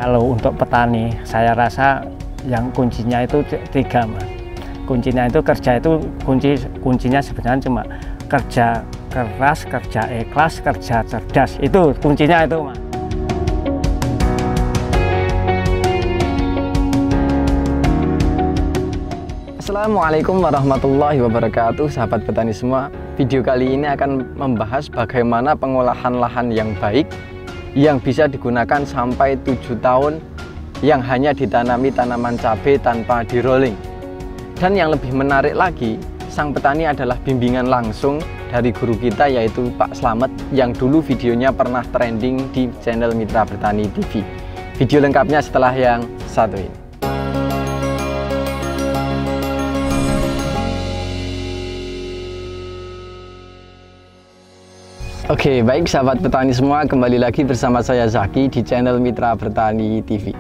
Kalau untuk petani, saya rasa yang kuncinya itu 3, Mas. Kuncinya itu kerja itu kuncinya sebenarnya cuma kerja keras, kerja ikhlas, kerja cerdas. Itu kuncinya itu, Mas. Assalamualaikum warahmatullahi wabarakatuh, sahabat petani semua. Video kali ini akan membahas bagaimana pengolahan lahan yang baik yang bisa digunakan sampai 7 tahun, yang hanya ditanami tanaman cabai tanpa di rolling. Dan yang lebih menarik lagi, sang petani adalah bimbingan langsung dari guru kita, yaitu Pak Slamet, yang dulu videonya pernah trending di channel Mitra Bertani TV. Video lengkapnya setelah yang satu ini. Oke, baik sahabat petani semua, kembali lagi bersama saya Zaki di channel Mitra Bertani TV.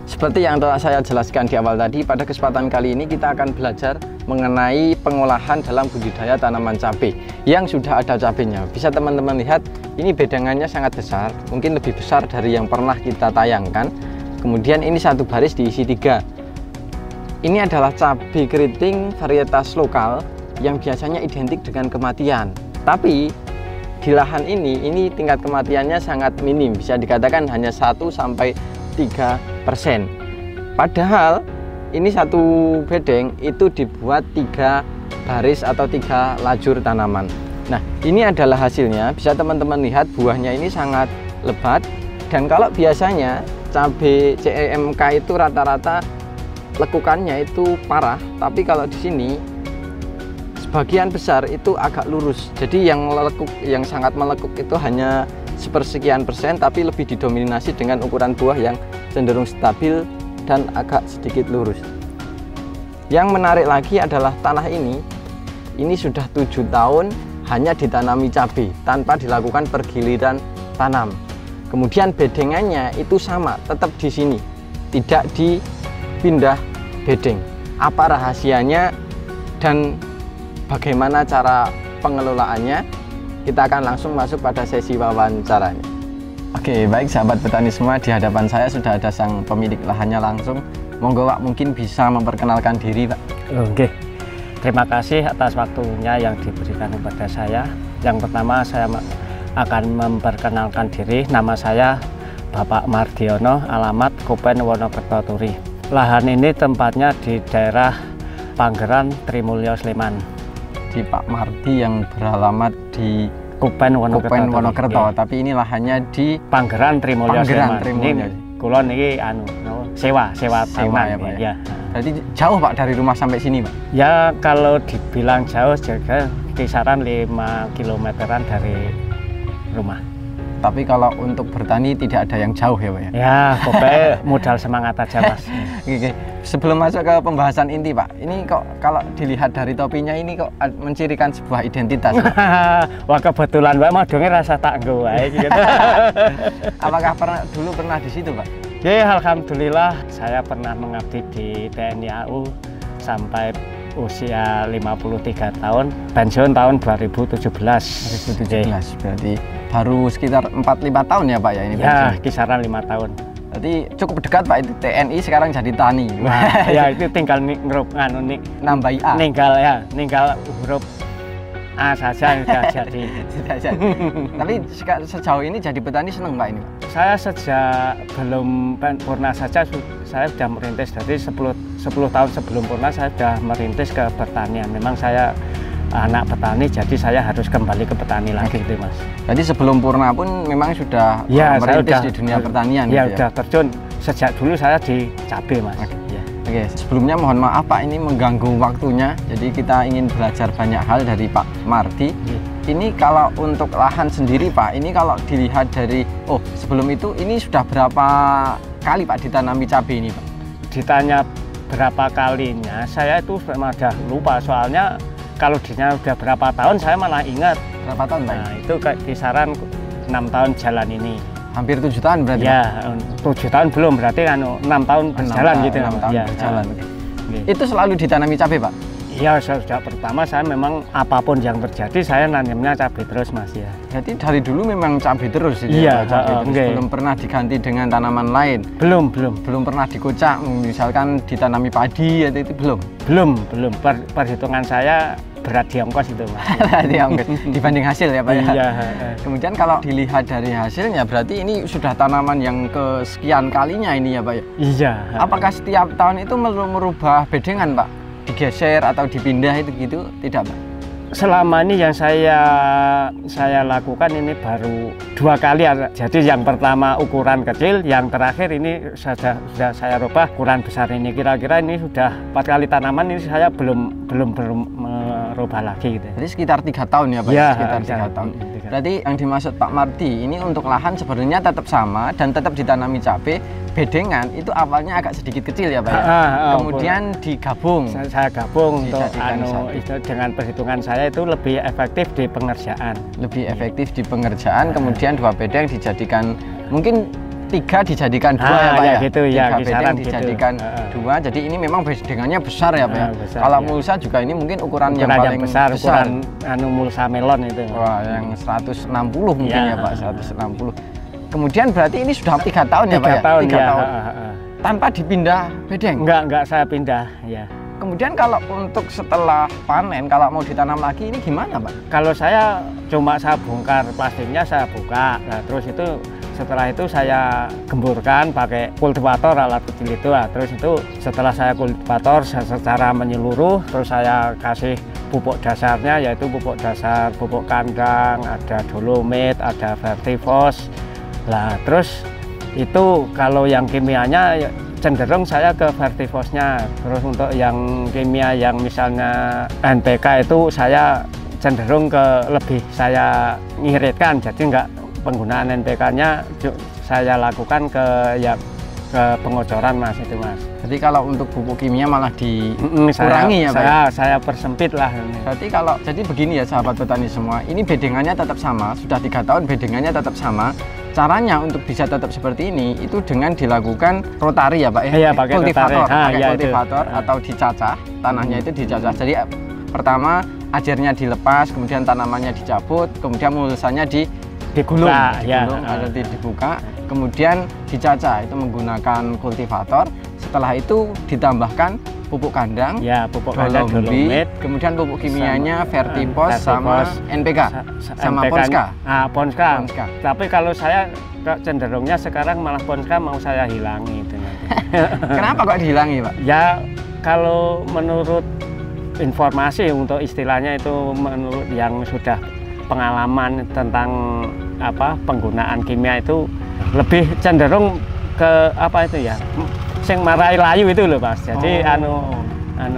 Seperti yang telah saya jelaskan di awal tadi, pada kesempatan kali ini kita akan belajar mengenai pengolahan dalam budidaya tanaman cabai yang sudah ada cabainya. Bisa teman-teman lihat, ini bedengannya sangat besar, mungkin lebih besar dari yang pernah kita tayangkan. Kemudian ini satu baris diisi 3. Ini adalah cabai keriting varietas lokal yang biasanya identik dengan kematian. Tapi di lahan ini tingkat kematiannya sangat minim, bisa dikatakan hanya 1-3%. Padahal ini satu bedeng itu dibuat 3 baris atau 3 lajur tanaman. Nah, ini adalah hasilnya. Bisa teman-teman lihat, buahnya ini sangat lebat. Dan kalau biasanya cabai CEMK itu rata-rata lekukannya itu parah, tapi kalau di sini sebagian besar itu agak lurus. Jadi yang sangat melekuk itu hanya sepersekian persen, tapi lebih didominasi dengan ukuran buah yang cenderung stabil dan agak sedikit lurus. Yang menarik lagi adalah tanah ini sudah 7 tahun hanya ditanami cabai tanpa dilakukan pergiliran tanam. Kemudian bedengannya itu sama, tetap di sini, tidak dipindah bedeng. Apa rahasianya dan bagaimana cara pengelolaannya? Kita akan langsung masuk pada sesi wawancaranya. Oke, baik sahabat petani semua, di hadapan saya sudah ada sang pemilik lahannya langsung. Monggo Pak, mungkin bisa memperkenalkan diri Pak. Oke, terima kasih atas waktunya yang diberikan kepada saya. Yang pertama saya akan memperkenalkan diri. Nama saya Bapak Mardiono, alamat Kupen Wonokerto Turi. Lahan ini tempatnya di daerah Panggeran, Trimulyo, Sleman. Di Pak Mardi yang beralamat di Kupen Wonokerto, tapi ini lahannya di Panggeran, Trimulyo, Sleman. Trimulyo. Ini kulon ini sewa ya Pak ya. Jadi jauh Pak dari rumah sampai sini Pak? Ya kalau dibilang jauh juga kisaran 5 kilometeran dari rumah. Tapi kalau untuk bertani tidak ada yang jauh ya Pak ya? Ya pokoknya modal semangat aja Mas. Oke. Sebelum masuk ke pembahasan inti Pak, ini kok kalau dilihat dari topinya ini kok mencirikan sebuah identitas. Wah kebetulan Pak, madungnya rasa tak wae gitu. Apakah dulu pernah di situ Pak? Ya alhamdulillah saya pernah mengabdi di TNI AU sampai usia 53 tahun, pensiun tahun 2017. 2017 berarti baru sekitar 4-5 tahun ya Pak ya ini? Ya kisaran 5 tahun. Berarti cukup dekat Pak, itu TNI sekarang jadi tani. Nah, ya itu tinggal nambahi A. Ninggal huruf A saja sudah jadi. Tapi sejauh ini jadi petani seneng Pak ini Pak? Saya sejak belum purna saja saya sudah merintis, dari 10 tahun sebelum purna saya sudah merintis ke pertanian. Memang saya anak petani, jadi saya harus kembali ke petani lagi gitu Mas. Jadi sebelum purna pun memang sudah merintis di dunia pertanian ya? Gitu Sudah terjun, sejak dulu saya di cabai Mas. Oke, sebelumnya mohon maaf Pak, ini mengganggu waktunya. Jadi kita ingin belajar banyak hal dari Pak Mardi. Ini kalau untuk lahan sendiri Pak, ini kalau dilihat dari, sebelum itu ini sudah berapa kali Pak ditanami cabai ini Pak? Ditanya berapa kalinya, saya itu memang udah lupa, soalnya kalau ditanya udah berapa tahun saya malah ingat. Berapa tahun Pak? Nah itu kisaran 6 tahun jalan ini. Hampir 7 tahun berarti? Ya, 7 tahun belum, berarti kan 6 tahun berjalan gitu. 6 tahun ya, berjalan. Itu selalu ditanami cabai, Pak? Iya, sejak pertama saya memang apapun yang terjadi saya nanamnya cabai terus, Mas, ya. Jadi dari dulu memang cabai terus ini. Iya, ya, belum pernah diganti dengan tanaman lain. Belum Pernah dikocak, misalkan ditanami padi itu belum. Belum. Perhitungan saya berat di ongkos itu, Mas. Di ongkos dibanding hasil ya, Pak ya. Iya. Kemudian kalau dilihat dari hasilnya berarti ini sudah tanaman yang kesekian kalinya ini ya, Pak ya. Iya. Apakah setiap tahun itu merubah bedengan, Pak? Digeser atau dipindah itu gitu tidak, Pak? Selama ini yang saya lakukan ini baru 2 kali. Jadi yang pertama ukuran kecil, yang terakhir ini sudah saya rubah ukuran besar ini. Kira-kira ini sudah 4 kali tanaman, ini saya belum merubah lagi gitu. Jadi sekitar 3 tahun ya, Pak? Ya, sekitar 3 tahun. Berarti yang dimaksud Pak Mardi ini untuk lahan sebenarnya tetap sama dan tetap ditanami cabai. Bedengan itu awalnya agak sedikit kecil ya, Pak ya? Kemudian digabung. Saya gabung untuk dengan perhitungan saya itu lebih efektif di pengerjaan. Lebih efektif di pengerjaan, kemudian 2 bedeng dijadikan, mungkin 3 dijadikan 2 ya, Pak ya? Gitu, 3 bedeng dijadikan 2, jadi ini memang bedengannya besar ya, Pak ya? Besar, kalau ya. mulsa juga ini mungkin ukuran yang paling besar. Ukuran mulsa melon itu. Wah, yang 160 mungkin ya, Pak, 160. Kemudian berarti ini sudah 3 tahun ya, Pak ya? 3 tahun. Tanpa dipindah bedeng? Enggak saya pindah, ya. Kemudian kalau untuk setelah panen, kalau mau ditanam lagi ini gimana, Pak? Kalau saya cuma saya bongkar plastiknya, saya buka. Nah, terus itu setelah itu saya gemburkan pakai kultivator alat kecil itu. Nah, terus itu setelah saya kultivator secara menyeluruh, terus saya kasih pupuk dasarnya, yaitu pupuk dasar, pupuk kandang, ada dolomit, ada vertifos. Nah, terus itu kalau yang kimianya cenderung saya ke vertifosnya. Terus untuk yang kimia yang misalnya NPK itu saya cenderung ke lebih saya ngiritkan. Jadi enggak penggunaan NPK-nya saya lakukan ke pengocoran, Mas, itu, Mas. Jadi kalau untuk pupuk kimia malah dikurangi ya, Pak? Saya persempit lah. Berarti jadi begini ya, sahabat petani semua, ini bedengannya tetap sama, sudah 3 tahun bedengannya tetap sama. Caranya untuk bisa tetap seperti ini itu dengan dilakukan rotari ya, Pak ya? Iya, pakai kultivator, kultivator atau dicacah, tanahnya itu dicacah. Jadi pertama ajarnya dilepas, kemudian tanamannya dicabut, kemudian mulsanya digulung atau dibuka, kemudian dicacah itu menggunakan kultivator. Setelah itu ditambahkan pupuk kandang, pupuk kandang, dolomit, kemudian pupuk kimianya vertifos sama NPK sama Ponska. Ponska. Tapi kalau saya cenderungnya sekarang malah Ponska mau saya hilangi itu. Kenapa kok dihilangi, Pak? Ya kalau menurut informasi untuk istilahnya itu menurut yang sudah pengalaman tentang penggunaan kimia itu lebih cenderung ke itu ya, sing marai layu itu loh, Mas. Jadi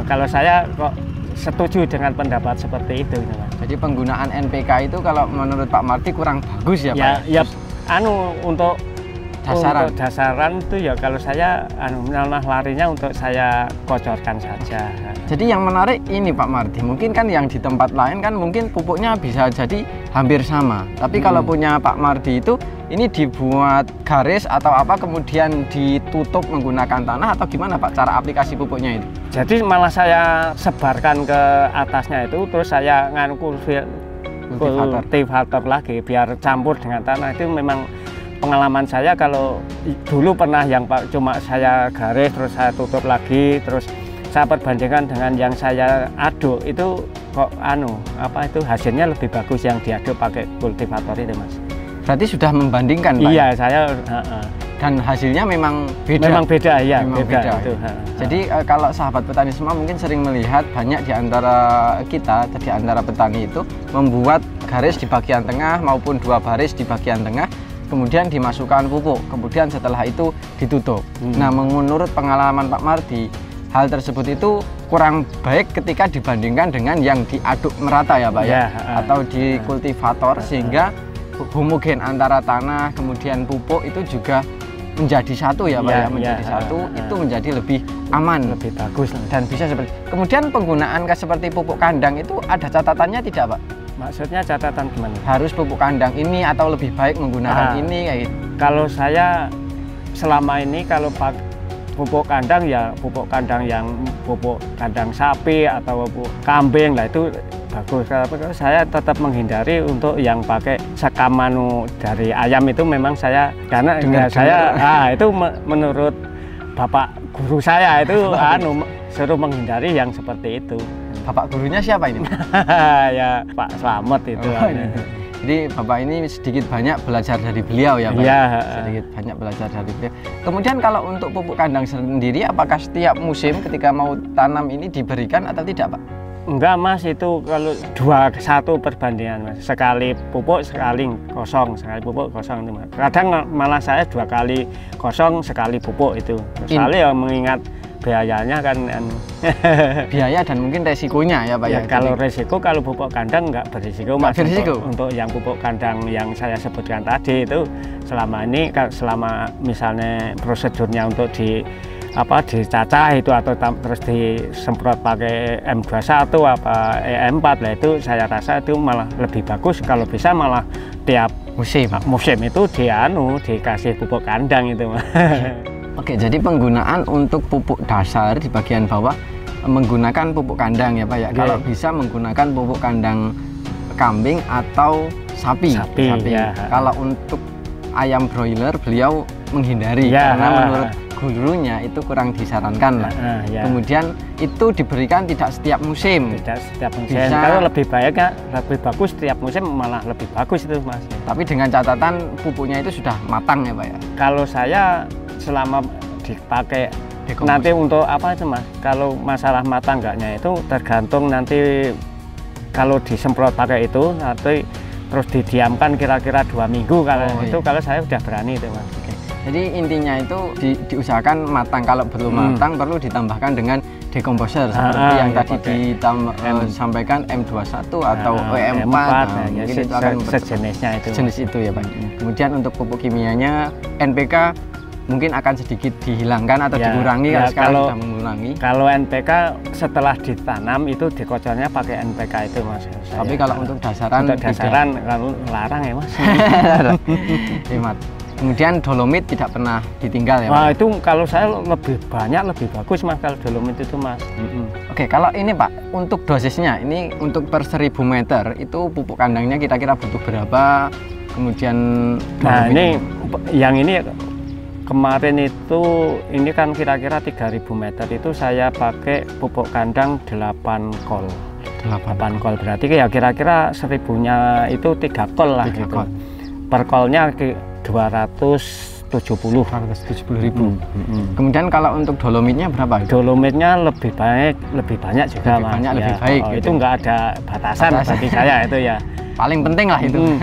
kalau saya kok setuju dengan pendapat seperti itu, Mas. Jadi penggunaan NPK itu kalau menurut Pak Mardi kurang bagus ya, Pak? Ya, untuk dasaran itu ya kalau saya malah larinya untuk saya kocorkan saja. Jadi yang menarik ini, Pak Mardi, mungkin kan yang di tempat lain kan mungkin pupuknya bisa jadi hampir sama. Tapi kalau punya Pak Mardi itu ini dibuat garis atau apa kemudian ditutup menggunakan tanah atau gimana, Pak, cara aplikasi pupuknya itu? Jadi malah saya sebarkan ke atasnya itu, terus saya kultivator lagi biar campur dengan tanah. Itu memang pengalaman saya. Kalau dulu pernah yang cuma saya garis terus saya tutup lagi, terus saya perbandingkan dengan yang saya aduk itu kok itu hasilnya lebih bagus yang diaduk pakai kultivator itu, Mas. Berarti sudah membandingkan, Pak? Iya, saya dan hasilnya memang beda. Memang beda, ya. Memang beda. Itu. Jadi kalau sahabat petani semua mungkin sering melihat banyak di antara kita, di antara petani itu membuat garis di bagian tengah maupun 2 baris di bagian tengah, kemudian dimasukkan pupuk, kemudian setelah itu ditutup. Nah, menurut pengalaman Pak Mardi, hal tersebut itu kurang baik ketika dibandingkan dengan yang diaduk merata ya, Pak ya, atau di kultivator, sehingga homogen antara tanah kemudian pupuk itu juga menjadi satu ya, Pak ya, menjadi satu, itu menjadi lebih aman, lebih bagus dan bisa seperti. Kemudian penggunaan seperti pupuk kandang itu ada catatannya tidak, Pak? Maksudnya catatan gimana? Harus pupuk kandang ini atau lebih baik menggunakan ini kayak gitu. Kalau saya selama ini kalau pupuk kandang ya pupuk kandang yang pupuk kandang sapi atau pupuk kambing lah itu bagus. Kalau saya tetap menghindari untuk yang pakai sekam dari ayam itu memang saya karena saya itu menurut bapak guru saya itu suruh menghindari yang seperti itu. Bapak gurunya siapa ini? Ya Pak Slamet itu. Jadi Bapak ini sedikit banyak belajar dari beliau ya Pak? Iya. Sedikit banyak belajar dari beliau. Kemudian kalau untuk pupuk kandang sendiri, apakah setiap musim ketika mau tanam ini diberikan atau tidak Pak? Enggak Mas, itu kalau 2:1 perbandingan Mas. Sekali pupuk, sekali kosong, sekali pupuk, kosong itu Mas. Kadang malah saya 2 kali kosong, sekali pupuk itu. Soalnya ya mengingat biayanya kan biaya dan mungkin resikonya ya Pak ya. Kalau resiko, kalau pupuk kandang nggak berisiko Mas. Berisiko. Untuk yang pupuk kandang yang saya sebutkan tadi itu selama ini selama misalnya prosedurnya untuk dicacah itu atau terus disemprot pakai M21 apa EM4 lah, itu saya rasa itu malah lebih bagus. Kalau bisa malah tiap musim itu dikasih pupuk kandang itu. Oke, jadi penggunaan untuk pupuk dasar di bagian bawah menggunakan pupuk kandang ya Pak ya. Kalau bisa menggunakan pupuk kandang kambing atau sapi. Ya. Kalau untuk ayam broiler beliau menghindari karena menurut gurunya itu kurang disarankan lah. Kemudian itu diberikan tidak setiap musim. Tidak setiap musim. Kalau lebih bagus setiap musim malah lebih bagus itu Mas. Tapi dengan catatan pupuknya itu sudah matang ya Pak ya. Kalau saya selama dipakai nanti untuk apa itu Mas, kalau masalah matang enggaknya itu tergantung nanti kalau disemprot pakai itu nanti terus didiamkan kira-kira 2 minggu kalau saya udah berani itu Mas. Jadi intinya itu diusahakan matang. Kalau belum matang perlu ditambahkan dengan dekomposer seperti yang tadi disampaikan M21 atau EM4. Mungkin itu akan sejenisnya itu. Jenis itu ya Pak. Kemudian untuk pupuk kimianya NPK mungkin akan sedikit dihilangkan atau dikurangi kalau sekarang sudah mengurangi. Kalau NPK setelah ditanam itu dikocornya pakai NPK itu Mas. Tapi kalau untuk dasaran kalau larang ya Mas. Hemat. Kemudian dolomit tidak pernah ditinggal ya Pak? Wah, itu kalau saya lebih bagus Mas kalau dolomit itu Mas. Oke, kalau ini Pak, untuk dosisnya ini untuk per 1000 meter itu pupuk kandangnya kira-kira butuh berapa? Kemudian ini yang ini kemarin itu ini kan kira-kira 3000 meter itu saya pakai pupuk kandang 8 kol. 8 kol berarti ya kira-kira 1000-nya itu 3 kol lah gitu. Per kolnya 270.000. Kemudian kalau untuk dolomitnya berapa? Dolomitnya lebih banyak juga Mas. Lebih baik. Itu nggak ada batasan bagi saya itu ya. Paling penting lah itu.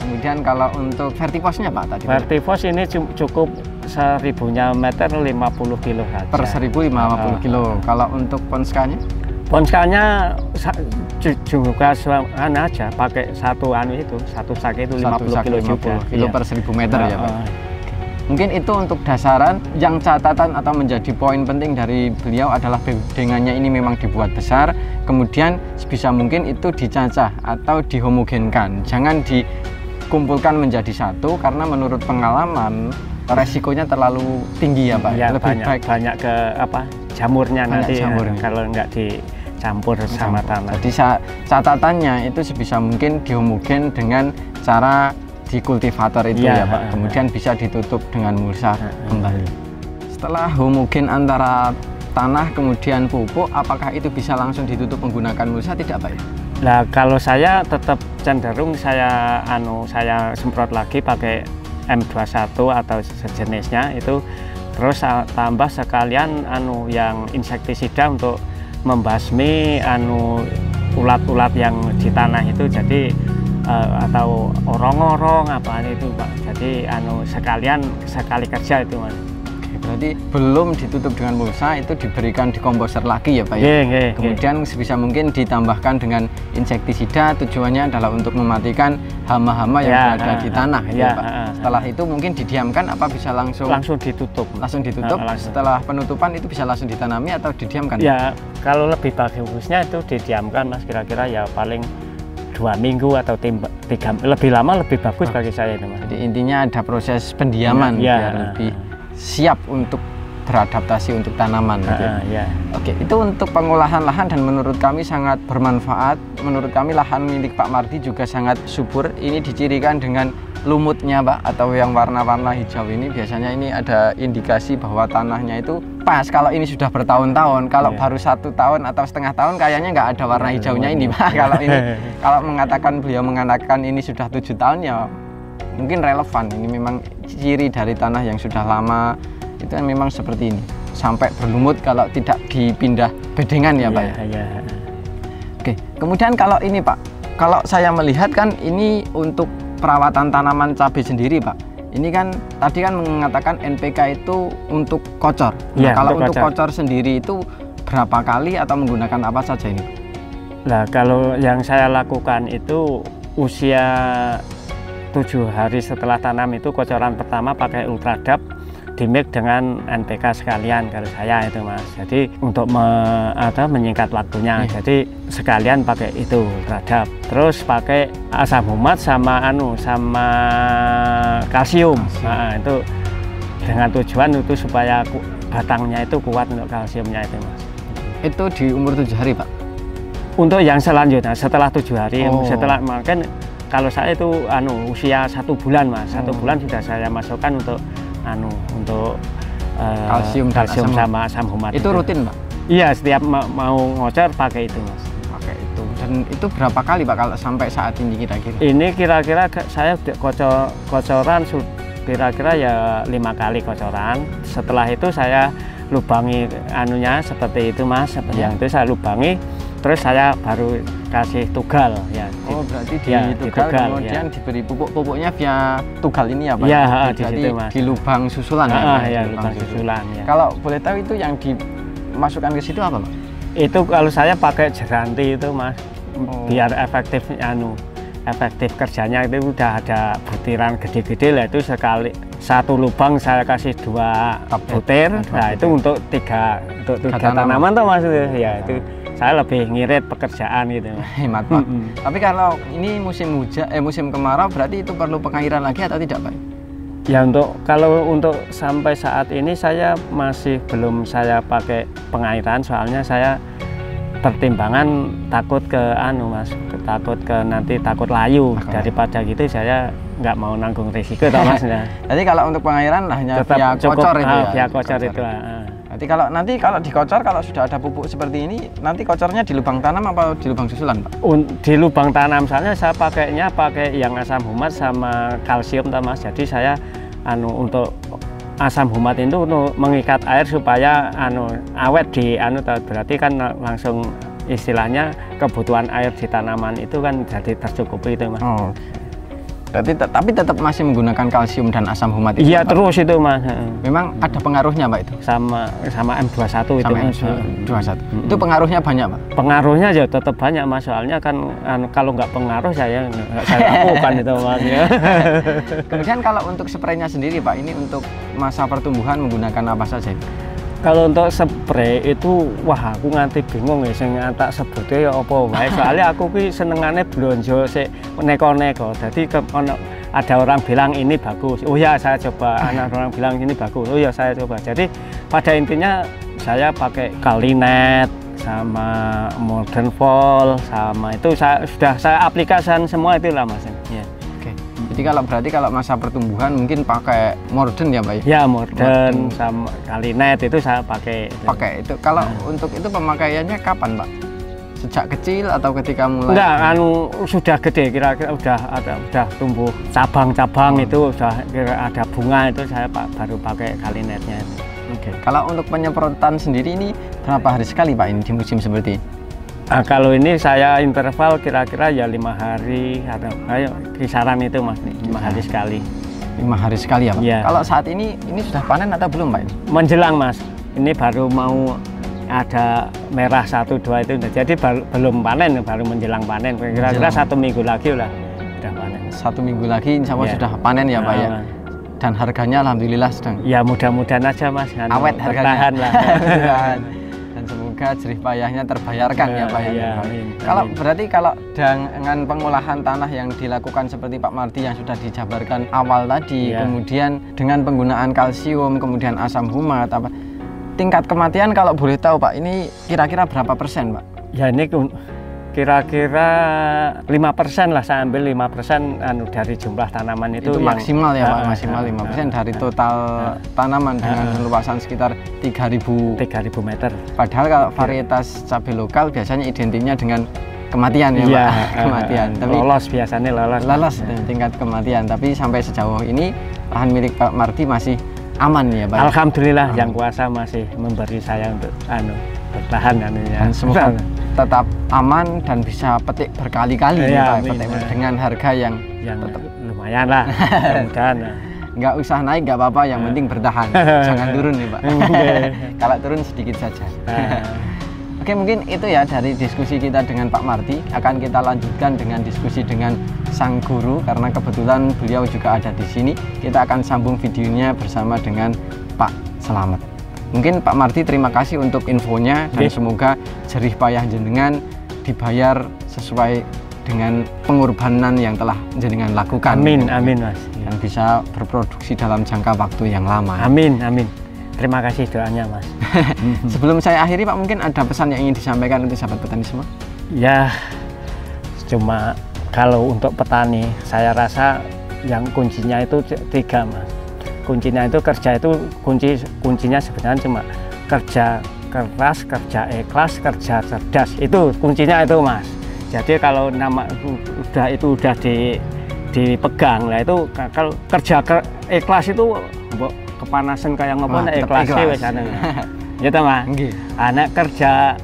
Kemudian kalau untuk vertiposnya Pak tadi? Vertipos ini cukup 1000-nya meter 50 kilo saja. Per 1050 kilo. Kalau untuk ponskanya? Ponskanya juga aja pakai satu sak itu 50 kilo juga. Kilo per 1000 meter ya Pak. Mungkin itu untuk dasaran. Yang catatan atau menjadi poin penting dari beliau adalah bedengannya ini memang dibuat besar, kemudian sebisa mungkin itu dicacah atau dihomogenkan. Jangan dikumpulkan menjadi satu karena menurut pengalaman resikonya terlalu tinggi ya Pak. Ya, banyak ke jamurnya nanti kalau nggak dicampur sama tanah. Jadi catatannya itu sebisa mungkin dihomogen dengan cara di kultivator itu ya Pak. Kemudian bisa ditutup dengan mulsa kembali. Setelah homogen antara tanah kemudian pupuk, apakah itu bisa langsung ditutup menggunakan mulsa tidak Pak ya? Nah, kalau saya tetap cenderung saya semprot lagi pakai M21 atau sejenisnya itu, terus tambah sekalian yang insektisida untuk membasmi ulat-ulat yang di tanah itu, jadi atau orong-orong apa itu Pak. Jadi sekali kerja itu Mas. Berarti belum ditutup dengan mulsa, itu diberikan dekomposer lagi ya Pak ya? Kemudian sebisa mungkin ditambahkan dengan insektisida, tujuannya adalah untuk mematikan hama-hama yang berada di tanah ya Pak. Setelah itu mungkin didiamkan apa bisa langsung ditutup? Langsung ditutup, setelah penutupan itu bisa langsung ditanami atau didiamkan? Ya, kalau lebih bagusnya itu didiamkan Mas, kira-kira ya paling 2 minggu atau 3, lebih lama lebih bagus bagi saya itu, Mas. Jadi intinya ada proses pendiaman biar lebih siap untuk beradaptasi untuk tanaman gitu. Ya. Oke, itu untuk pengolahan lahan dan menurut kami sangat bermanfaat. Menurut kami lahan milik Pak Mardi juga sangat subur. Ini dicirikan dengan lumutnya, Pak, atau yang warna-warna hijau ini. Biasanya ini ada indikasi bahwa tanahnya itu pas. Kalau ini sudah bertahun-tahun, kalau baru 1 tahun atau setengah tahun kayaknya nggak ada warna hijaunya ini, Pak. Kalau ini, kalau beliau mengatakan ini sudah 7 tahun ya mungkin relevan. Ini memang ciri dari tanah yang sudah lama. Itu memang seperti ini, sampai berlumut kalau tidak dipindah bedengan ya, Pak. Ya. Oke, kemudian kalau ini, Pak, kalau saya melihat kan ini untuk perawatan tanaman cabai sendiri, Pak. Ini kan tadi kan mengatakan NPK itu untuk kocor. Nah, kalau untuk kocor sendiri itu berapa kali atau menggunakan apa saja ini? Nah, kalau yang saya lakukan itu usia 7 hari setelah tanam itu kocoran pertama pakai Ultradap, dimix dengan NPK sekalian kalau saya itu, Mas. Jadi untuk menyingkat waktunya, jadi sekalian pakai itu Ultradap. Terus pakai asam humat sama kalsium. Nah, itu dengan tujuan itu supaya batangnya itu kuat untuk kalsiumnya itu, Mas. Itu di umur 7 hari, Pak? Untuk yang selanjutnya setelah 7 hari, setelah makan kalau saya itu usia 1 bulan, Mas. 1 bulan sudah saya masukkan untuk kalsium sama asam humat. Itu rutin, Pak? Iya, setiap mau ngocor pakai itu, Mas. Pakai itu. Dan itu berapa kali, Pak, kalau sampai saat ini kira-kira? Ini kira-kira saya kocoran kira-kira ya 5 kali kocoran. Setelah itu saya lubangi seperti itu, Mas. Seperti yang itu saya lubangi. Terus saya baru kasih tugal ya. Berarti tugal kemudian diberi pupuknya via tugal ini ya, Pak? Iya, di situ, Mas. Di lubang susulan ya, lubang susulan ya. Kalau boleh tahu itu yang dimasukkan ke situ apa, Pak? Itu kalau saya pakai jeranti itu, Mas. Biar efektif kerjanya itu udah ada butiran gede-gede lah, itu sekali 1 lubang saya kasih 2 butir. Nah, itu untuk 3 tanaman tuh, Mas. Ya, itu saya lebih ngirit pekerjaan gitu. Hemat, Pak. Tapi kalau ini musim kemarau berarti itu perlu pengairan lagi atau tidak, Pak? Ya, kalau untuk sampai saat ini saya masih belum saya pakai pengairan, soalnya saya pertimbangan takut Mas, takut layu. Daripada gitu saya nggak mau nanggung risiko, Mas. Jadi kalau untuk pengairan hanya via kocor itu ya? Via kocor itu. Jadi kalau dikocor, kalau sudah ada pupuk seperti ini, nanti kocornya di lubang tanam apa di lubang susulan, Pak? Di lubang tanam, soalnya saya pakai yang asam humat sama kalsium, Mas. Jadi saya untuk asam humat itu untuk mengikat air supaya awet berarti kan langsung istilahnya kebutuhan air di tanaman itu kan jadi tercukupi itu, Mas. Tapi tetap masih menggunakan kalsium dan asam humat itu? Iya, terus itu, Mas. Memang ada pengaruhnya, Pak, itu? Sama M21 itu, Mas. M21. Itu pengaruhnya banyak, Pak? Pengaruhnya ya tetap banyak, Mas. Soalnya kan kalau nggak pengaruh saya lakukan itu, Mas. Kemudian kalau untuk spraynya sendiri, Pak, ini untuk masa pertumbuhan menggunakan apa saja? Kalau untuk spray itu, wah aku nganti bingung ya, sing tak sebutnya ya apa wae. Soalnya aku ki senengane blonjo sik neko-neko. Jadi ada orang bilang ini bagus, oh ya saya coba. Orang bilang ini bagus, oh ya saya coba. Jadi pada intinya saya pakai Kalinet sama Modern Fall sama itu sudah saya aplikasikan semua itulah, Mas. Ya. Jadi berarti kalau masa pertumbuhan mungkin pakai Modern ya, Pak? Ya, Modern sama Kalinet itu saya pakai. Pakai itu. Kalau untuk itu pemakaiannya kapan, Pak? Sejak kecil atau ketika mulai? Enggak, sudah gede, kira-kira udah tumbuh cabang-cabang itu sudah ada bunga itu saya baru pakai Kalinetnya. Kalau untuk penyemprotan sendiri ini berapa hari sekali, Pak, ini di musim seperti ini? Kalau ini saya interval kira-kira ya 5 hari atau kisaran itu, Mas, 5 hari sekali. 5 hari sekali ya, Pak? Ya. Kalau saat ini sudah panen atau belum, Pak? Menjelang, Mas. Ini baru mau ada merah 1-2 itu, jadi belum panen, baru menjelang panen. Kira-kira 1 minggu lagi udah panen. 1 minggu lagi insya Allah sudah panen ya, Pak, ya? Dan harganya alhamdulillah sedang? Ya mudah-mudahan aja, Mas. Awet harganya. Lah. Dan semoga semoga jerih payahnya terbayarkan ya Pak. Ya, amin. Kalau berarti kalau dengan pengolahan tanah yang dilakukan seperti Pak Mardi yang sudah dijabarkan awal tadi, kemudian dengan penggunaan kalsium, kemudian asam humat, tingkat kematian kalau boleh tahu Pak, ini kira-kira berapa persen Pak? Ya ini kira-kira 5% lah, saya ambil 5% dari jumlah tanaman itu yang maksimal ya Pak, maksimal 5% dari total tanaman dengan luasan sekitar 3.000 meter. Padahal kalau varietas cabai lokal biasanya identiknya dengan kematian ya Pak, kematian. Tapi lolos biasanya lolos tingkat kematian. Tapi sampai sejauh ini lahan milik Pak Mardi masih aman ya Pak. Alhamdulillah, yang kuasa masih memberi saya untuk bertahan dan semoga tetap aman dan bisa petik berkali-kali ya, Pak, petik dengan harga yang tetap lumayan lah. Mudah-mudahan nggak usah naik nggak apa-apa, yang penting bertahan. Jangan turun ya Pak. Kalau turun sedikit saja. Oke, mungkin itu ya dari diskusi kita dengan Pak Mardi. Akan kita lanjutkan dengan diskusi dengan sang guru karena kebetulan beliau juga ada di sini. Kita akan sambung videonya bersama dengan Pak Slamet. Mungkin Pak Mardi terima kasih untuk infonya dan semoga jerih payah jenengan dibayar sesuai dengan pengorbanan yang telah jenengan lakukan. Amin, amin Mas. Dan bisa berproduksi dalam jangka waktu yang lama. Amin, amin. Terima kasih doanya Mas. Sebelum saya akhiri Pak, mungkin ada pesan yang ingin disampaikan untuk sahabat petani semua? Ya, cuma kalau untuk petani saya rasa yang kuncinya itu 3 Mas. Kuncinya itu kerja itu kuncinya sebenarnya cuma kerja keras, kerja ikhlas, kerja cerdas. Itu kuncinya itu Mas. Jadi kalau nama udah dipegang lah, itu kalau kerja ikhlas itu kepanasan kayak ngopo nek ikhlas wis ana. Gitu Mas. Anak kerja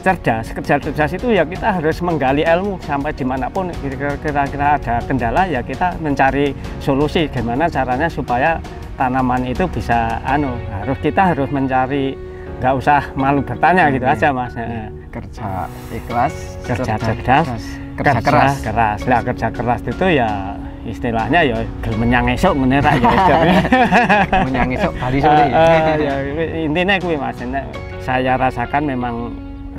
cerdas itu ya kita harus menggali ilmu sampai dimanapun kira-kira ada kendala ya kita mencari solusi gimana caranya supaya tanaman itu bisa kita harus mencari, nggak usah malu bertanya gitu aja Mas. Kerja ikhlas, kerja cerdas, kerja keras. Lah kerja keras itu ya istilahnya ya menyang esok menerak ya menyang esok bali sore. Ya intinya kuwi Mas, saya rasakan memang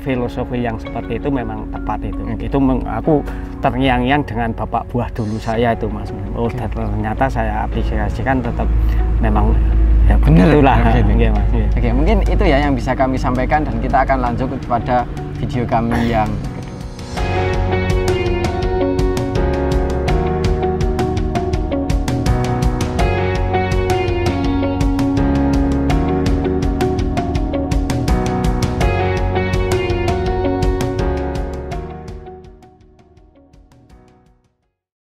filosofi yang seperti itu memang tepat itu. Itu aku terngiang-ngiang dengan bapak buah dulu saya itu Mas. Oh, ternyata saya aplikasikan tetap memang ya benar itulah. Oke, mungkin itu ya yang bisa kami sampaikan dan kita akan lanjut kepada video kami yang